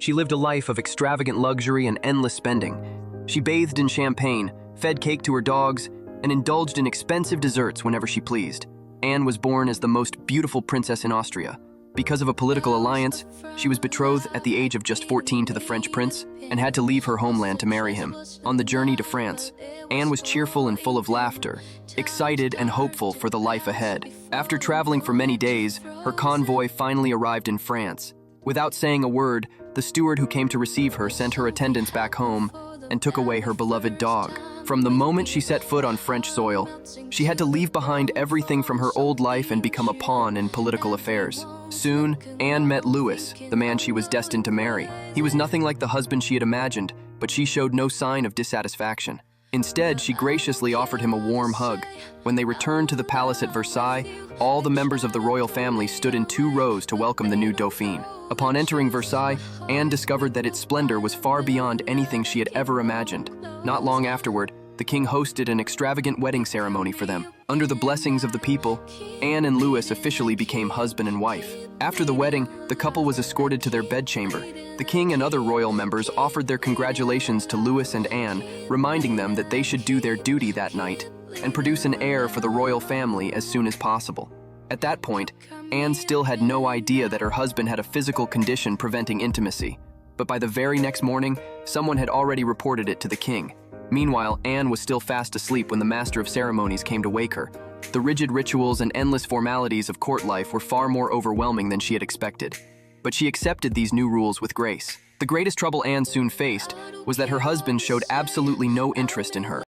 She lived a life of extravagant luxury and endless spending. She bathed in champagne, fed cake to her dogs, and indulged in expensive desserts whenever she pleased. Anne was born as the most beautiful princess in Austria. Because of a political alliance, she was betrothed at the age of just 14 to the French prince and had to leave her homeland to marry him. On the journey to France, Anne was cheerful and full of laughter, excited and hopeful for the life ahead. After traveling for many days, her convoy finally arrived in France. Without saying a word, the steward who came to receive her sent her attendants back home and took away her beloved dog. From the moment she set foot on French soil, she had to leave behind everything from her old life and become a pawn in political affairs. Soon, Anne met Louis, the man she was destined to marry. He was nothing like the husband she had imagined, but she showed no sign of dissatisfaction. Instead, she graciously offered him a warm hug. When they returned to the palace at Versailles, all the members of the royal family stood in 2 rows to welcome the new Dauphin. Upon entering Versailles, Anne discovered that its splendor was far beyond anything she had ever imagined. Not long afterward, the king hosted an extravagant wedding ceremony for them. Under the blessings of the people, Anne and Louis officially became husband and wife. After the wedding, the couple was escorted to their bedchamber. The king and other royal members offered their congratulations to Louis and Anne, reminding them that they should do their duty that night and produce an heir for the royal family as soon as possible. At that point, Anne still had no idea that her husband had a physical condition preventing intimacy. But by the very next morning, someone had already reported it to the king. Meanwhile, Anne was still fast asleep when the master of ceremonies came to wake her. The rigid rituals and endless formalities of court life were far more overwhelming than she had expected. But she accepted these new rules with grace. The greatest trouble Anne soon faced was that her husband showed absolutely no interest in her.